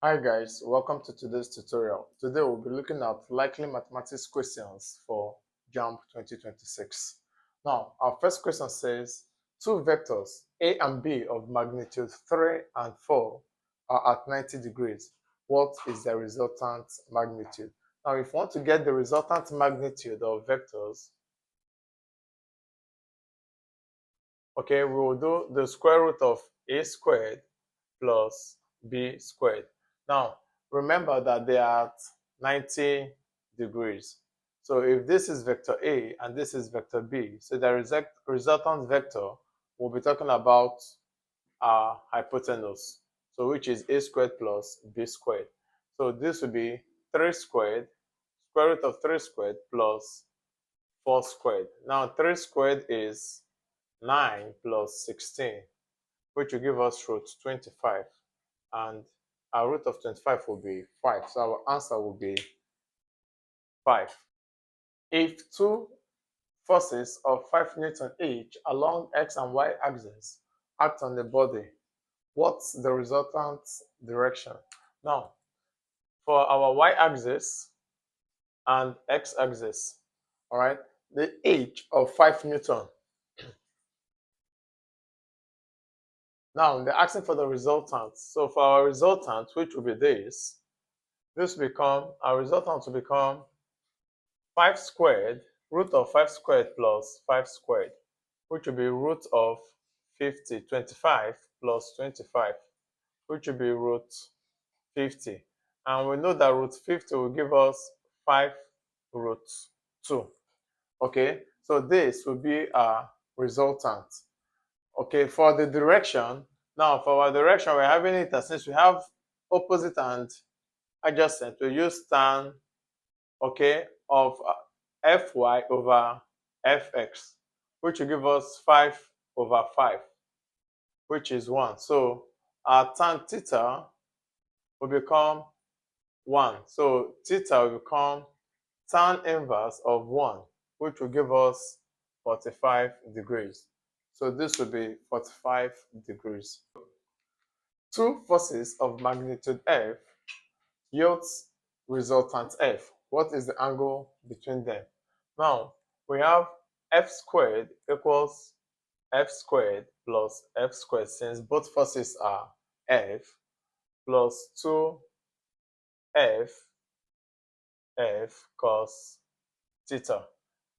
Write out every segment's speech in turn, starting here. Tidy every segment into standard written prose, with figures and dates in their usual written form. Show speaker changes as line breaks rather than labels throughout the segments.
Hi guys, welcome to today's tutorial. Today we'll be looking at likely mathematics questions for JAMB 2026. Now, our first question says, two vectors A and B of magnitude 3 and 4 are at 90 degrees. What is the resultant magnitude? Now, if you want to get the resultant magnitude of vectors, okay, we will do the square root of A squared plus B squared. Now, remember that they are at 90 degrees. So if this is vector A and this is vector B, so the resultant vector, we'll be talking about our hypotenuse, so which is A squared plus B squared. So this will be 3 squared, square root of 3 squared plus 4 squared. Now 3 squared is 9 plus 16, which will give us root 25. And our root of 25 will be 5. So our answer will be 5. If two forces of 5 Newton each along x and y axis act on the body, what's the resultant direction? Now, for our y axis and x axis, all right, the h of 5 Newton. Now, they're asking for the resultant. So for our resultant, which will be this will become, our resultant will become 5 squared, root of 5 squared plus 5 squared, which will be root of 50, 25 plus 25, which will be root 50. And we know that root 50 will give us 5 root 2. Okay, so this will be our resultant. Okay, for the direction, now for our direction, we're having it as since we have opposite and adjacent, we use tan, okay, of fy over fx, which will give us 5 over 5, which is 1. So our tan theta will become 1. So theta will become tan inverse of 1, which will give us 45 degrees. So this will be 45 degrees. Two forces of magnitude F yields resultant F. What is the angle between them? Now, we have F squared equals F squared plus F squared, since both forces are F, plus 2F cos theta.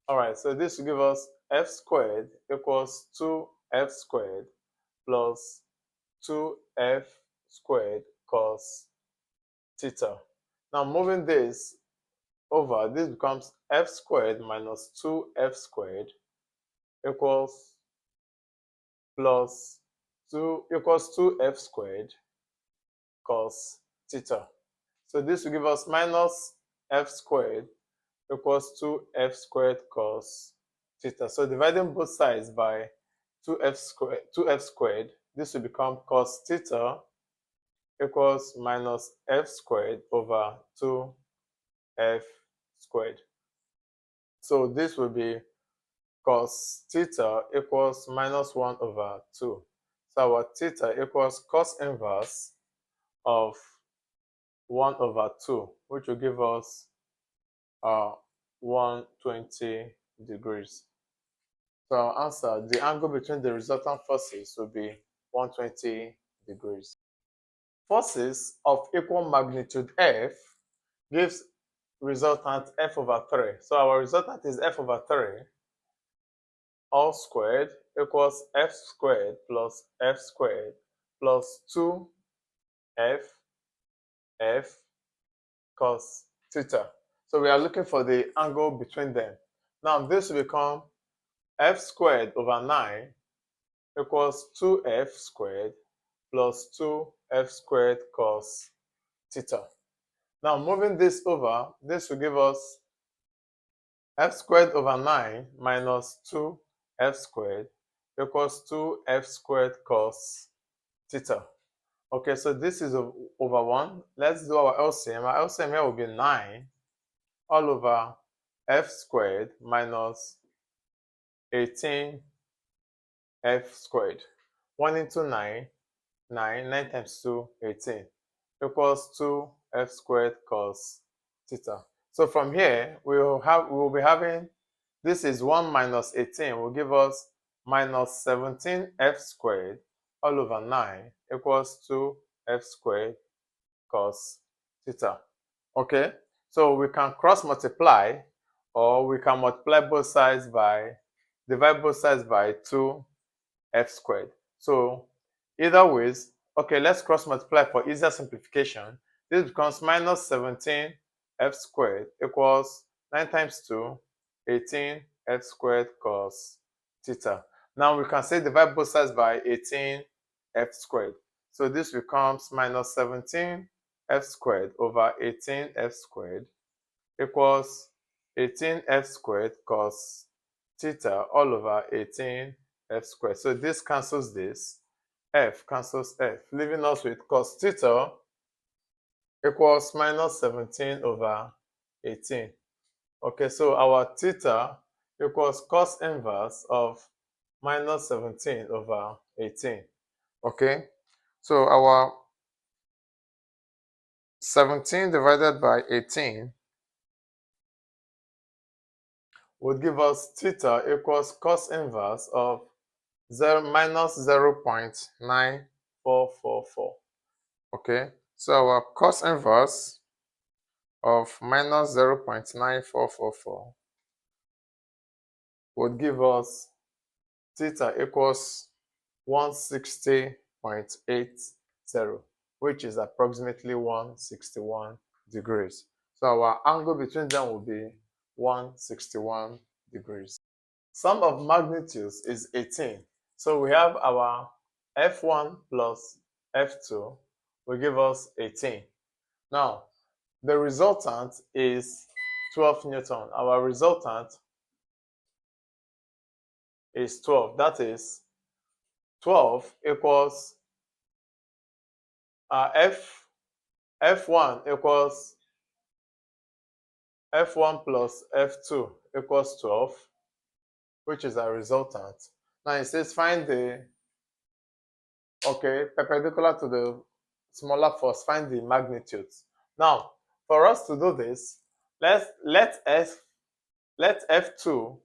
All right, so this will give us F squared equals 2F squared plus 2F squared cos theta. Now moving this over, this becomes F squared minus 2F squared equals plus 2F squared cos theta. So this will give us minus F squared equals 2F squared cos theta. So dividing both sides by 2F squared, this will become cos theta equals minus F squared over 2F squared. So this will be cos theta equals minus 1 over 2. So our theta equals cos inverse of 1 over 2, which will give us 120 degrees. So our answer, the angle between the resultant forces will be 120 degrees. Forces of equal magnitude F gives resultant F over 3. So our resultant is F over 3 all squared equals F squared plus F squared plus 2F cos theta. So we are looking for the angle between them. Now this will become F squared over 9 equals 2F squared plus 2F squared cos theta. Now moving this over, this will give us F squared over 9 minus 2F squared equals 2F squared cos theta. Okay, so this is over 1. Let's do our LCM. Our LCM here will be 9 all over F squared minus 18F squared. 1 into 9, 9 times 2, 18. equals 2f squared cos theta. So from here, we will be having, this is 1 minus 18 will give us minus 17f squared all over 9 equals 2f squared cos theta. Okay, so we can cross multiply, or we can multiply both sides by, divide both sides by 2f squared. So either ways, okay, let's cross multiply for easier simplification. This becomes minus 17f squared equals 9 times 2, 18f squared cos theta. Now we can say divide both sides by 18f squared. So this becomes minus 17f squared over 18f squared equals 18f squared cos theta all over 18f squared. So this cancels this, f cancels f, leaving us with cos theta equals minus 17 over 18. Okay, so our theta equals cos inverse of minus 17 over 18. Okay, so our 17 divided by 18 would give us theta equals cos inverse of minus 0.9444. Okay, so our cos inverse of minus 0.9444 would give us theta equals 160.80, which is approximately 161 degrees. So our angle between them will be 161 degrees. Sum of magnitudes is 18. So we have our F1 plus F2 will give us 18. Now, the resultant is 12 Newton. Our resultant is 12. That is 12 equals F1 equals F1 plus F2 equals 12, which is our resultant. Now it says find the, okay, perpendicular to the smaller force, find the magnitudes. Now, for us to do this, let F2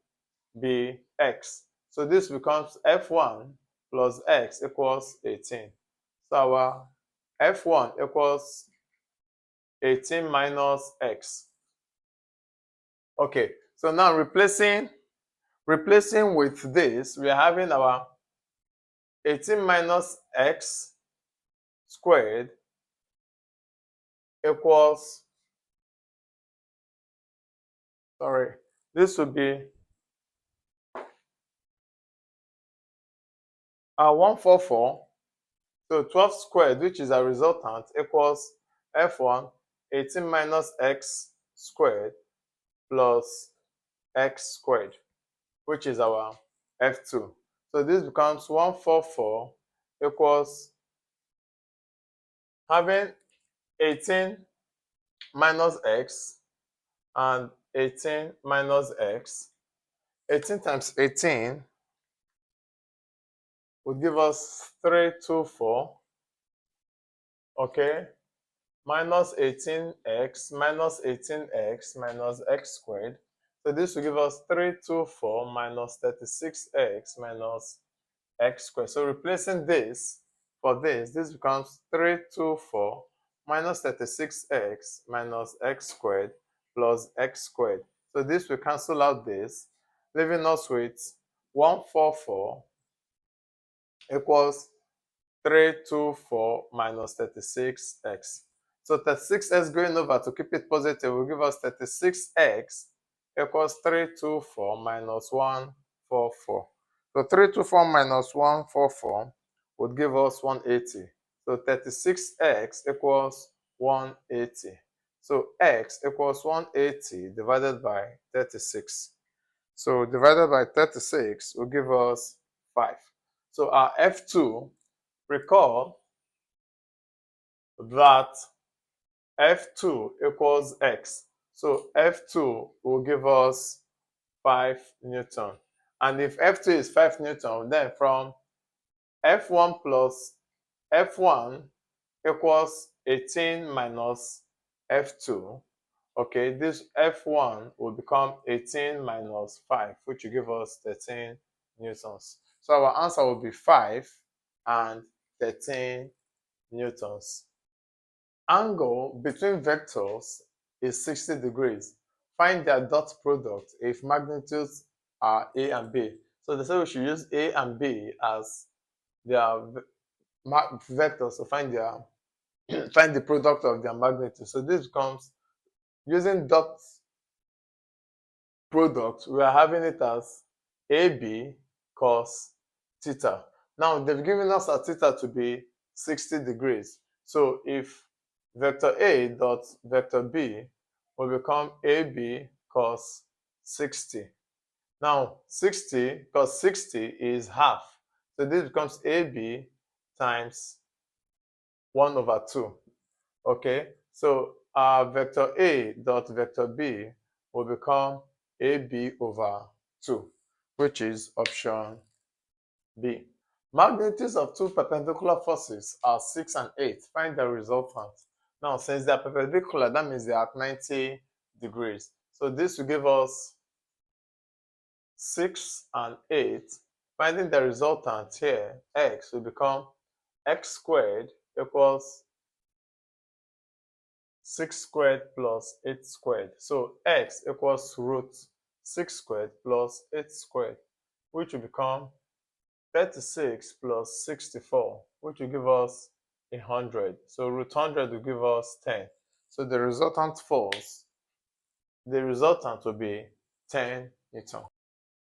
be x. So this becomes F1 plus x equals 18. So our F1 equals 18 minus x. Okay, so now replacing with this, we are having our 18 minus x squared equals, sorry, this would be 144. So 12 squared, which is a resultant, equals F1 18 minus x squared plus x squared, which is our F2. So this becomes 144 equals having 18 minus x and 18 minus x. 18 times 18 would give us 324, okay, minus 18x minus 18x minus x squared. So this will give us 324 minus 36x minus x squared. So replacing this for this becomes 324 minus 36x minus x squared plus x squared. So this will cancel out this, leaving us with 144 equals 324 minus 36x. So 36x going over to keep it positive will give us 36x equals 324 minus 144. So 324 minus 144 would give us 180. So 36x equals 180. So x equals 180 divided by 36. So divided by 36 will give us 5. So our F2, recall that F2 equals x. So F2 will give us 5 Newton. And if F2 is 5 Newton, then from F1 plus F1 equals 18 minus F2. Okay, this F1 will become 18 minus 5, which will give us 13 newtons. So our answer will be 5 and 13 newtons. Angle between vectors is 60 degrees. Find their dot product if magnitudes are A and B. So they say we should use A and B as their vectors to find their find the product of their magnitude. So this becomes, using dot product, we are having it as AB cos theta. Now they've given us a theta to be 60 degrees. So if vector A dot vector B will become AB cos 60. Now 60 cos 60 is half. So this becomes AB times 1 over 2. Okay, so vector A dot vector B will become AB over 2, which is option B. Magnitudes of two perpendicular forces are 6 and 8. Find the resultant. Now, since they are perpendicular, that means they are at 90 degrees. So this will give us 6 and 8. Finding the resultant here, x will become x squared equals 6 squared plus 8 squared. So x equals root 6 squared plus 8 squared, which will become 36 plus 64, which will give us 100. So root 100 will give us 10. So the resultant falls. The resultant will be 10 Newton.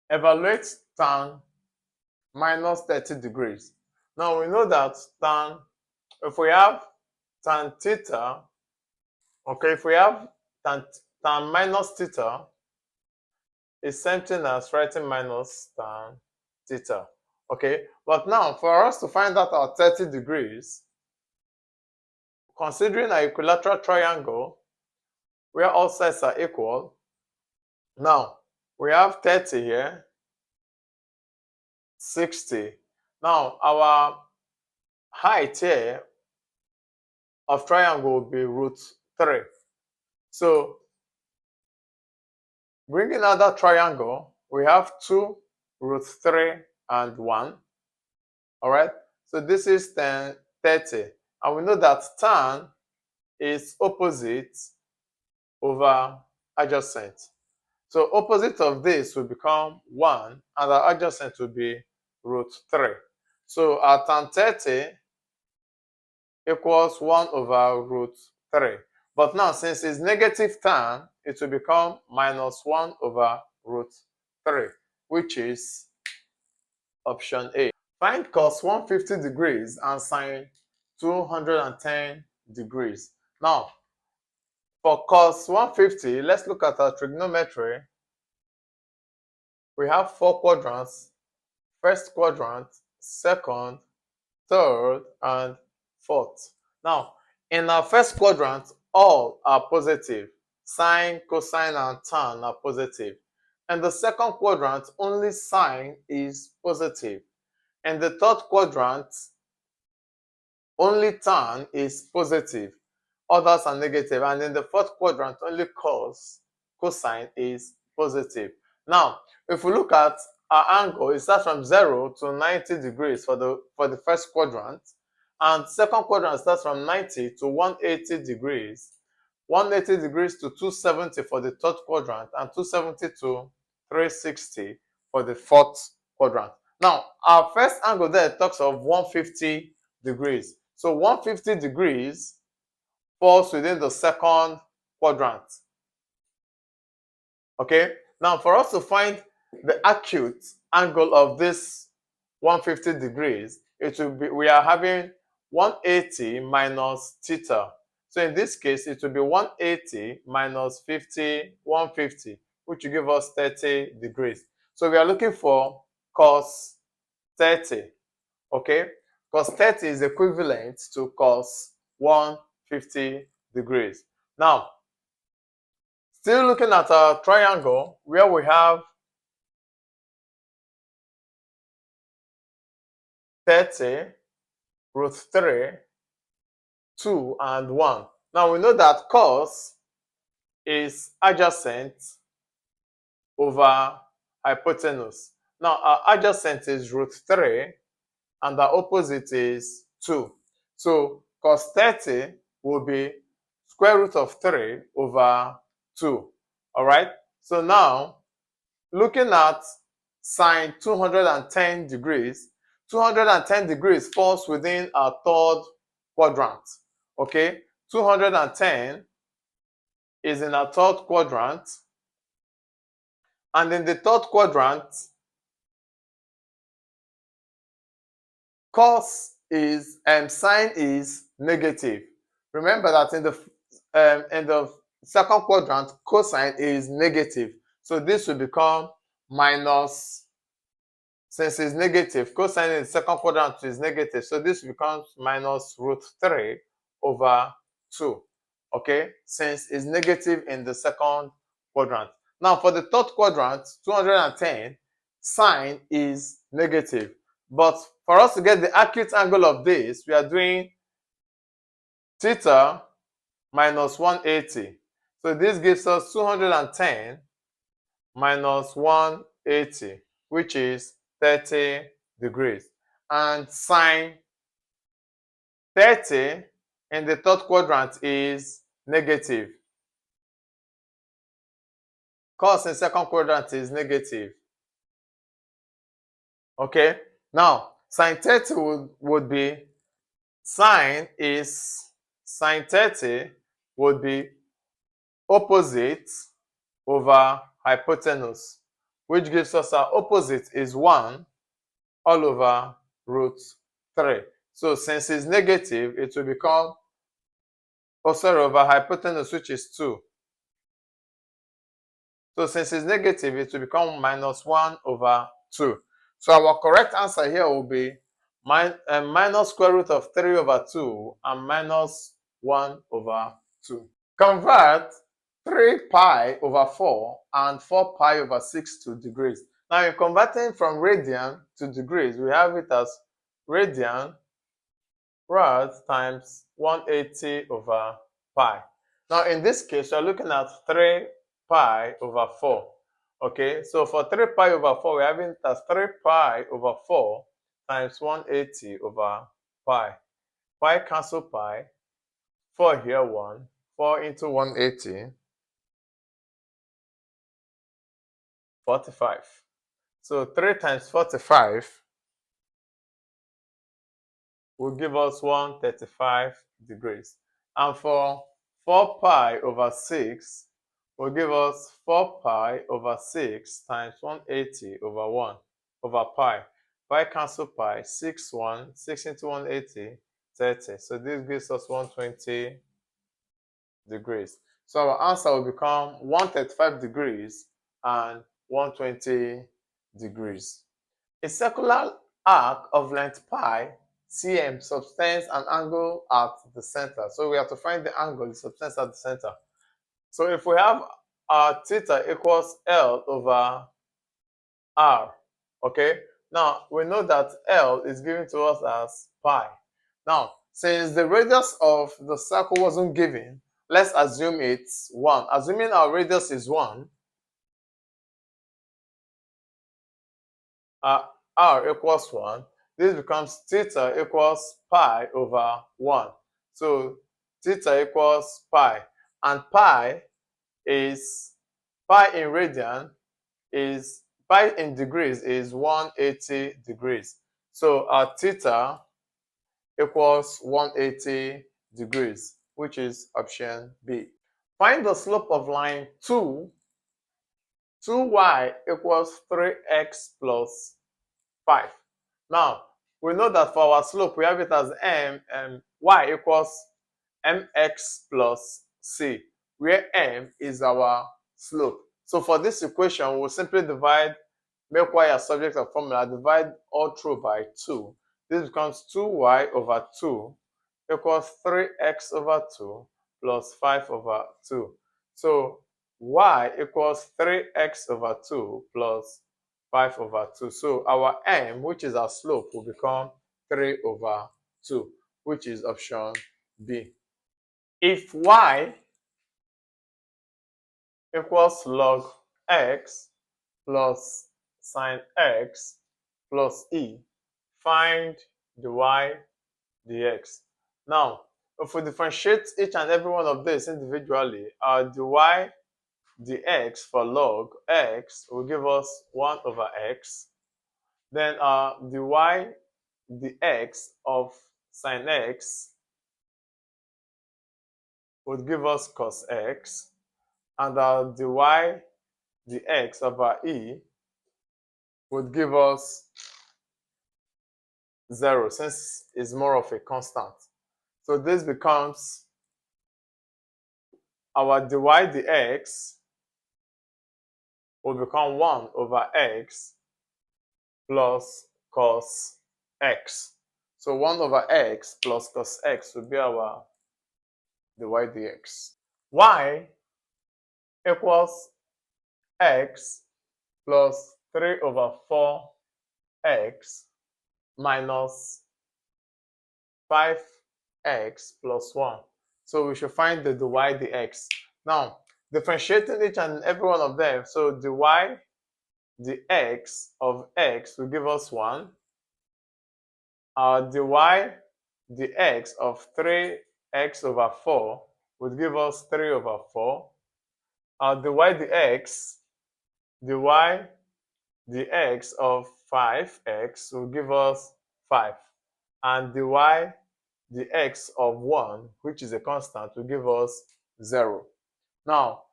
Evaluate tan minus 30 degrees. Now we know that tan, if we have tan theta, okay, if we have tan minus theta, is same thing as writing minus tan theta. Okay, but now for us to find out our 30 degrees, considering an equilateral triangle where all sides are equal, now we have 30 here, 60. Now our height here of triangle will be root 3. So bringing out that triangle, we have 2 root 3 and 1. All right, so this is 10, 30. And we know that tan is opposite over adjacent. So opposite of this will become 1, and the adjacent will be root 3. So our tan 30 equals 1 over root 3. But now, since it's negative tan, it will become minus 1 over root 3, which is option A. Find cos 150 degrees and sine 210 degrees. Now, for cos 150, let's look at our trigonometry. We have 4 quadrants: first quadrant, second, third, and fourth. Now, in our first quadrant, all are positive. Sine, cosine, and tan are positive. In the second quadrant, only sine is positive. In the third quadrant, only tan is positive. Others are negative. And in the fourth quadrant, only cosine is positive. Now, if we look at our angle, it starts from 0 to 90 degrees for the first quadrant. And second quadrant starts from 90 to 180 degrees. 180 degrees to 270 for the third quadrant, and 270 to 360 for the fourth quadrant. Now, our first angle there talks of 150 degrees. So 150 degrees falls within the second quadrant. Okay, now for us to find the acute angle of this 150 degrees, it will be, we are having 180 minus theta. So in this case, it will be 180 minus 150, which will give us 30 degrees. So we are looking for cos 30. Okay, cos 30 is equivalent to cos 150 degrees. Now, still looking at our triangle where we have 30, root 3, 2 and 1. Now we know that cos is adjacent over hypotenuse. Now our adjacent is root 3 and the opposite is 2. So cos 30 will be square root of 3 over 2. All right? So now, looking at sine 210 degrees, 210 degrees falls within our third quadrant. Okay? 210 is in our third quadrant. And in the third quadrant, cos is sine is negative. Remember that in the second quadrant, cosine is negative. So this will become minus, since it's negative, cosine in the second quadrant is negative. So this becomes minus root 3 over 2. Okay, since it's negative in the second quadrant. Now for the third quadrant, 210, sine is negative. But for us to get the acute angle of this, we are doing theta minus 180. So this gives us 210 minus 180, which is 30 degrees. And sine 30 in the third quadrant is negative. Cos in second quadrant is negative. Okay, now sine 30 would be, sine 30 would be opposite over hypotenuse, which gives us our opposite is 1 all over root 3. So since it's negative, it will become opposite over hypotenuse, which is 2. So since it's negative, it will become minus 1 over 2. So our correct answer here will be minus square root of 3 over 2 and minus 1 over 2. Convert 3 pi over 4 and 4 pi over 6 to degrees. Now in converting from radian to degrees, we have it as radian rad times 180 over pi. Now in this case, we're looking at 3 pi over 4. Okay, so for 3 pi over 4, we're having it as 3 pi over 4 times 180 over pi. Pi cancel pi. 4 here, 1. 4 into 180, 45. So 3 times 45 will give us 135 degrees. And for 4 pi over 6 will give us 4 pi over 6 times 180 over 1 over pi. Pi cancel pi, 6 1, 6 into 180, 30. So this gives us 120 degrees. So our answer will become 135 degrees and 120 degrees. A circular arc of length pi cm subtends an angle at the center. So we have to find the angle it subtends at the center. So if we have our theta equals L over R, okay? Now we know that L is given to us as pi. Now, since the radius of the circle wasn't given, let's assume it's 1. Assuming our radius is 1, R equals 1, this becomes theta equals pi over 1. So theta equals pi. And pi in radian is, pi in degrees is 180 degrees. So our theta equals 180 degrees, which is option B. Find the slope of line 2y equals 3x plus 5. Now, we know that for our slope, we have it as y equals mx plus c, where m is our slope. So for this equation, we'll simply make y a subject of formula, divide all through by 2. This becomes 2y over 2 equals 3x over 2 plus 5 over 2. So y equals 3x over 2 plus 5 over 2. So our m, which is our slope, will become 3 over 2, which is option B. If y equals log x plus sine x plus e, find the y dx. Now, if we differentiate each and every one of these individually, our dy dx for log x will give us 1 over x. Then our dy dx of sine x would give us cos x. And our dy dx over e would give us 0, since it's more of a constant. So this becomes our dy dx will become 1 over x plus cos x. So 1 over x plus cos x will be our dy dx. Y equals x plus 3 over 4x minus 5x plus 1. So we should find the dy dx. Now, differentiating each and every one of them, so dy dx of x will give us 1. Our dy dx of 3x over 4 would give us 3 over 4. Our dy dx of 5x will give us 5. And dy dx of 1, which is a constant, will give us 0. Now,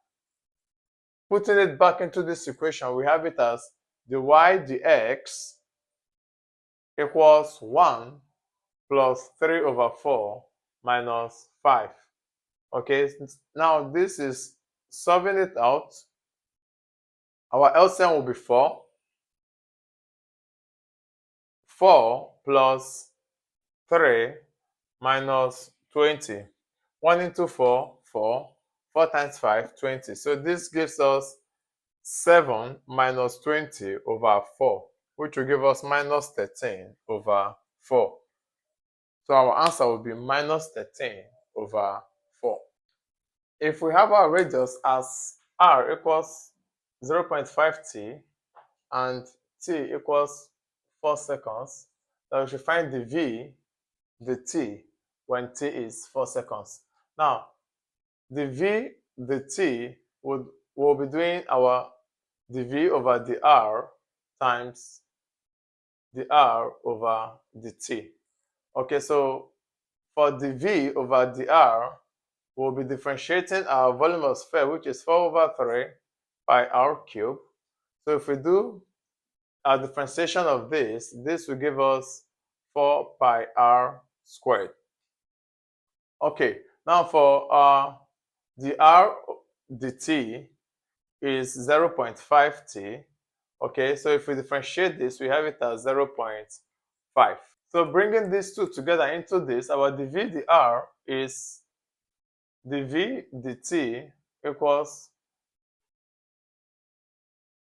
putting it back into this equation, we have it as dy dx equals 1 plus 3 over 4 minus 5. Okay, now this is solving it out. Our LCM will be 4. 4 plus 3 minus 20. 1 into 4, 4. 4 times 5, 20. So this gives us 7 minus 20 over 4, which will give us minus 13 over 4. So our answer will be minus 13 over 4. If we have our radius as r equals 0.5t and t equals 4 seconds, then we should find the v, the t, when t is 4 seconds. Now, the v, the t, will be doing our dv over dr times dr over dt. Okay, so for dv over dr, we'll be differentiating our volume of sphere, which is 4 over 3 pi r cubed. So if we do a differentiation of this, this will give us 4 pi r squared. Okay, now for dr dt is 0.5t. Okay, so if we differentiate this, we have it as 0.5. So bringing these two together into this, our dv dr is dv dt equals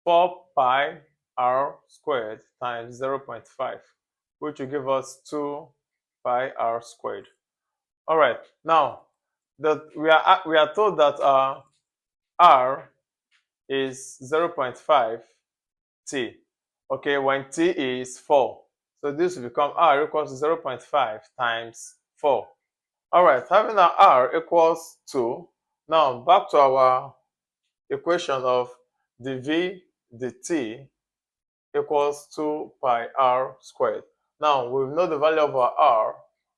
4 pi r squared times 0.5, which will give us 2 pi r squared. All right, now that we are told that r is 0.5 t. Okay, when t is 4. So this will become r equals 0.5 times 4. All right, having our r equals 2. Now back to our equation of dv dt equals 2 pi r squared. Now we know the value of our r.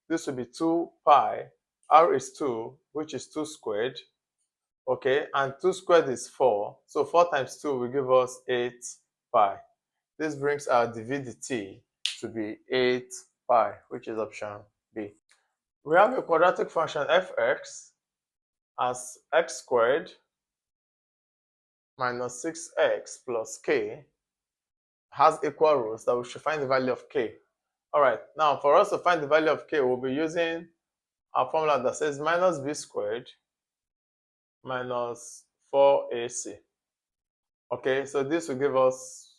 This will be 2 pi. R is 2, which is 2 squared. Okay, and 2 squared is 4. So 4 times 2 will give us 8 pi. This brings our dv dt to be 8 pi, which is option B. We have a quadratic function fx as x squared minus 6x plus k has equal roots that we should find the value of k. All right, now for us to find the value of k, we'll be using a formula that says minus b squared minus 4ac. Okay, so this will give us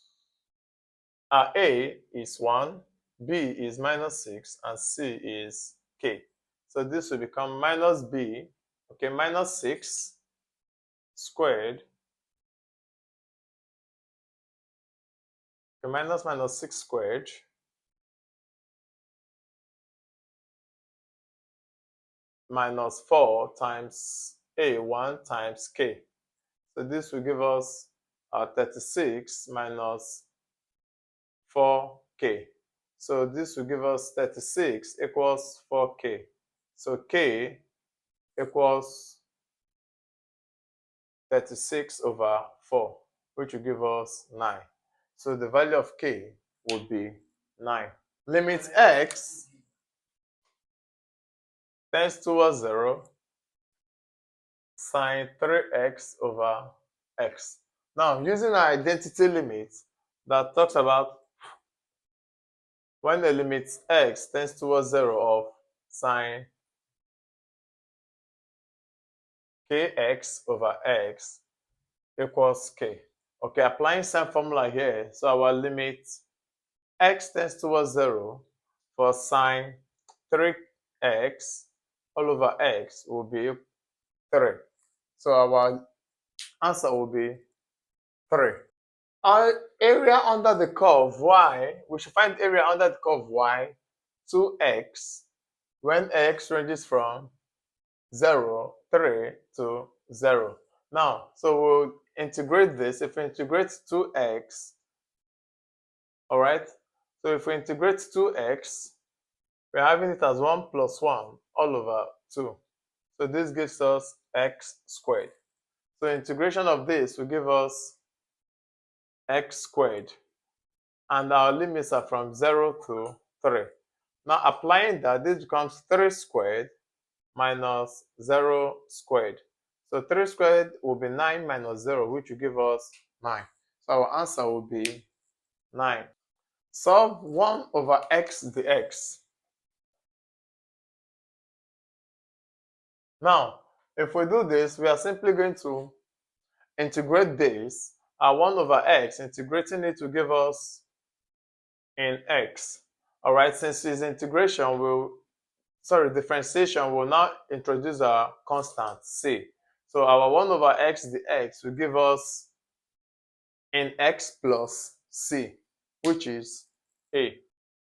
a is 1, b is minus 6, and c is k. So this will become minus b, okay, minus 6 squared, okay, minus 6 squared minus 4 times a 1 times k. So this will give us 36 minus 4k. So this will give us 36 equals 4k. So k equals 36 over 4, which will give us 9. So the value of k would be 9. Limit x tends towards 0, sine 3x over x. Now, using our identity limit that talks about when the limit x tends towards 0 of sine kx over x equals k. Okay, applying same formula here, so our limit x tends towards 0 for sine 3x all over x will be 3. So our answer will be 3. Our area under the curve y, we should find area under the curve y, 2x, when x ranges from 0, 3 to 0. Now, so we'll integrate this. If we integrate 2x, all right? So if we integrate 2x, we're having it as 1 plus 1 all over 2. So this gives us x squared. So integration of this will give us x squared. And our limits are from 0 to 3. Now applying that, this becomes 3 squared minus 0 squared. So 3 squared will be 9 minus 0, which will give us 9. So our answer will be 9. Solve 1 over x dx. Now, if we do this, we are simply going to integrate this. 1 over x, integrating it will give us in x. All right, since this integration differentiation will now introduce a constant c. So our 1 over x dx will give us in x plus c, which is a.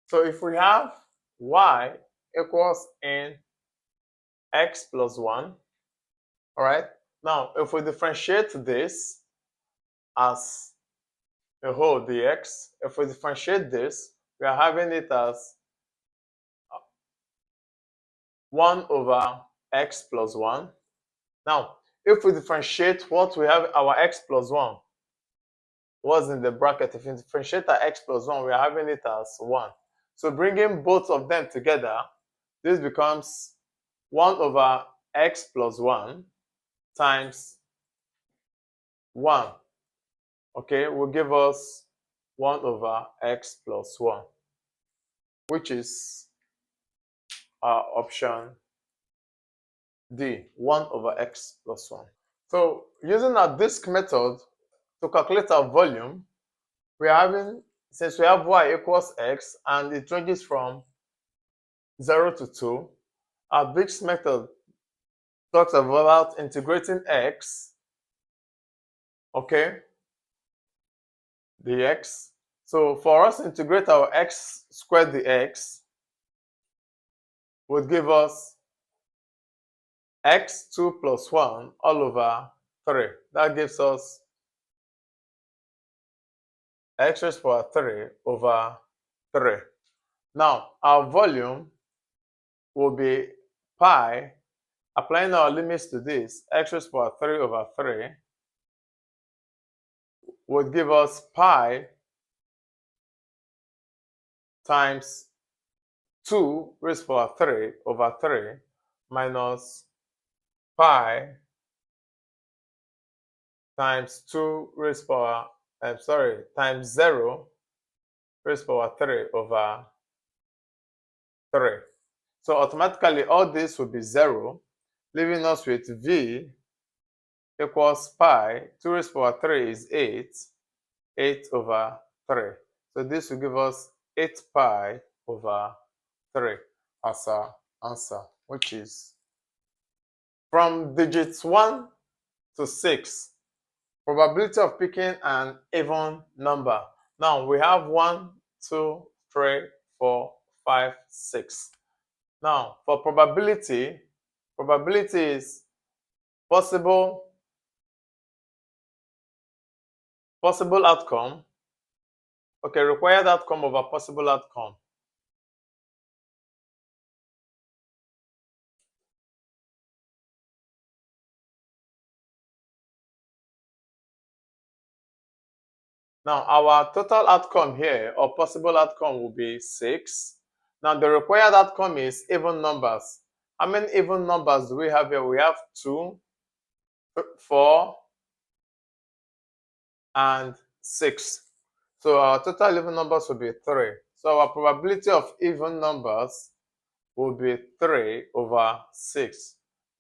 So if we have y equals in x plus 1, all right, now if we differentiate this as a whole dx, if we differentiate this, we are having it as 1 over x plus 1. Now, if we differentiate what we have, our x plus 1 was in the bracket. If we differentiate our x plus 1, we are having it as 1. So bringing both of them together, this becomes 1 over x plus 1 times 1. Okay, will give us 1 over x plus 1, which is our option D, 1 over x plus 1. So using our disk method to calculate our volume, we are having, since we have y equals x and it ranges from 0 to 2, our disk method talks about integrating x, okay, dx. So for us to integrate our x squared dx would give us x2 plus 1 all over 3. That gives us x raised to the power 3 over 3. Now, our volume will be pi, applying our limits to this, x raised to the power 3 over 3 would give us pi times 2 raised to the power 3 over 3 minus pi times 2 raised to the power, times 0 raised to the power 3 over 3. So automatically all this will be 0, leaving us with v equals pi, 2 raised to the power 3 is 8 over 3. So this will give us 8 pi over 3 as our answer. which is from digits 1 to 6, probability of picking an even number. Now we have 1, 2, 3, 4, 5, 6. Now for probability is possible outcome. Okay, required outcome over possible outcome. Now, our total outcome here, or possible outcome, will be 6. Now, the required outcome is even numbers. How many even numbers do we have here? We have 2, 4, and 6. So, our total even numbers will be 3. So, our probability of even numbers will be 3 over 6.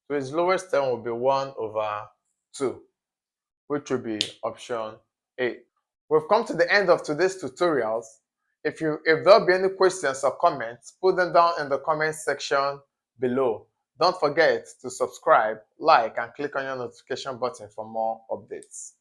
So, its lowest term will be 1 over 2, which will be option A. We've come to the end of today's tutorials. If there'll be any questions or comments, put them down in the comment section below. Don't forget to subscribe, like, and click on your notification button for more updates.